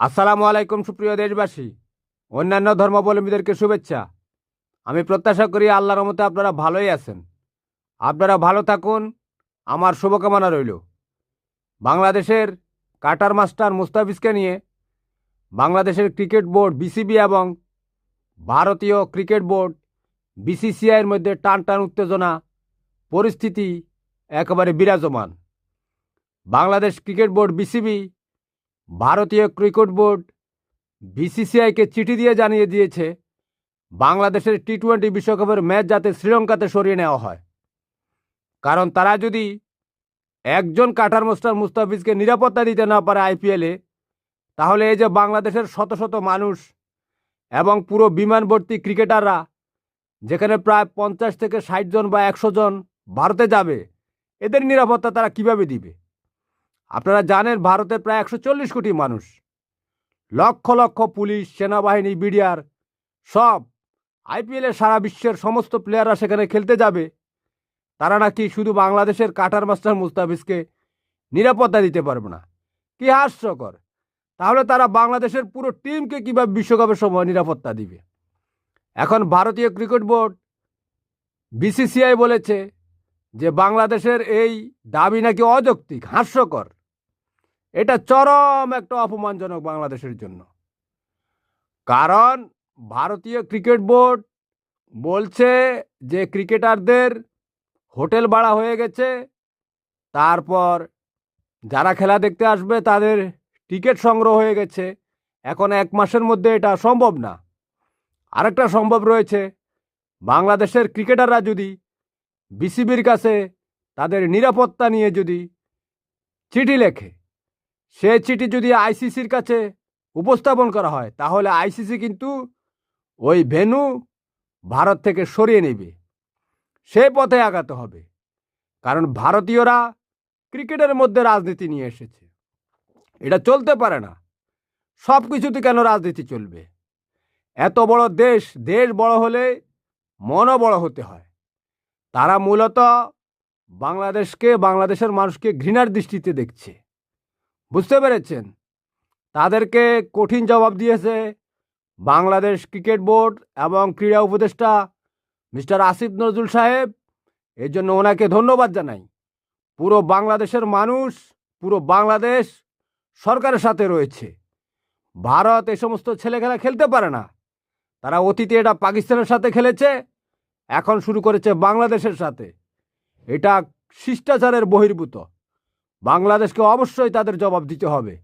আসসালামু আলাইকুম সুপ্রিয় দেশবাসী, অন্যান্য ধর্মাবলম্বীদেরকে শুভেচ্ছা। আমি প্রত্যাশা করি আল্লাহর রহমতে আপনারা ভালোই আছেন। আপনারা ভালো থাকুন, আমার শুভকামনা রইল। বাংলাদেশের কাটার মাস্টার মুস্তাফিজকে নিয়ে বাংলাদেশের ক্রিকেট বোর্ড বিসিবি এবং ভারতীয় ক্রিকেট বোর্ড বিসিসিআইয়ের মধ্যে টান টান উত্তেজনা পরিস্থিতি একেবারে বিরাজমান। বাংলাদেশ ক্রিকেট বোর্ড বিসিবি ভারতীয় ক্রিকেট বোর্ড বিসিসিআইকে চিঠি দিয়ে জানিয়ে দিয়েছে বাংলাদেশের টি-20 বিশ্বকাপের ম্যাচ যাতে শ্রীলঙ্কাতে সরিয়ে নেওয়া হয়। কারণ তারা যদি একজন কাটার মাস্টার মুস্তাফিজকে নিরাপত্তা দিতে না পারে আইপিএলে, তাহলে এই যে বাংলাদেশের শত শত মানুষ এবং পুরো বিমানভর্তি ক্রিকেটাররা, যেখানে প্রায় 50 থেকে 60 জন বা 100 জন ভারতে যাবে, এদের নিরাপত্তা তারা কিভাবে দিবে? আপনারা জানেন ভারতের প্রায় 140 কোটি মানুষ, লক্ষ লক্ষ পুলিশ, সেনাবাহিনী, বিডিআর সব আইপিএলে সারা বিশ্বের সমস্ত প্লেয়াররা সেখানে খেলতে যাবে। তারা নাকি শুধু বাংলাদেশের কাটার মাস্টার মুস্তাফিজকে নিরাপত্তা দিতে পারবে না? কি হাস্যকর! তাহলে তারা বাংলাদেশের পুরো টিমকে কিভাবে বিশ্বকাপের সময় নিরাপত্তা দিবে? এখন ভারতীয় ক্রিকেট বোর্ড বিসিসিআই বলেছে যে বাংলাদেশের এই দাবি নাকি অযৌক্তিক, হাস্যকর। এটা চরম একটা অপমানজনক বাংলাদেশের জন্য। কারণ ভারতীয় ক্রিকেট বোর্ড বলছে যে ক্রিকেটারদের হোটেল ভাড়া হয়ে গেছে, তারপর যারা খেলা দেখতে আসবে তাদের টিকিট সংগ্রহ হয়ে গেছে। এখন 1 মাসের মধ্যে এটা সম্ভব না। আরেকটা সম্ভব রয়েছে, বাংলাদেশের ক্রিকেটাররা যদি বিসিবির কাছে তাদের নিরাপত্তা নিয়ে যদি চিঠি লেখে, সে চিঠি যদি আইসিসির কাছে উপস্থাপন করা হয়, তাহলে আইসিসি কিন্তু ওই ভেন্যু ভারত থেকে সরিয়ে নেবে। সেই পথে আগাতে হবে। কারণ ভারতীয়রা ক্রিকেটের মধ্যে রাজনীতি নিয়ে এসেছে, এটা চলতে পারে না। সব কিছুতে কেন রাজনীতি চলবে? এত বড় দেশ, দেশ বড় হলে মনও বড় হতে হয়। তারা মূলত বাংলাদেশকে, বাংলাদেশের মানুষকে ঘৃণার দৃষ্টিতে দেখছে। বুঝতে পেরেছেন? তাদেরকে কঠিন জবাব দিয়েছে বাংলাদেশ ক্রিকেট বোর্ড এবং ক্রীড়া উপদেষ্টা মিস্টার আসিফ নজরুল সাহেব। এর জন্য ওনাকে ধন্যবাদ জানাই। পুরো বাংলাদেশের মানুষ, পুরো বাংলাদেশ সরকারের সাথে রয়েছে। ভারত এই সমস্ত ছেলেখেলা খেলতে পারে না। তারা অতীতে এটা পাকিস্তানের সাথে খেলেছে, এখন শুরু করেছে বাংলাদেশের সাথে। এটা শিষ্টাচারের বহির্ভূত। বাংলাদেশকে অবশ্যই তাদের জবাব দিতে হবে।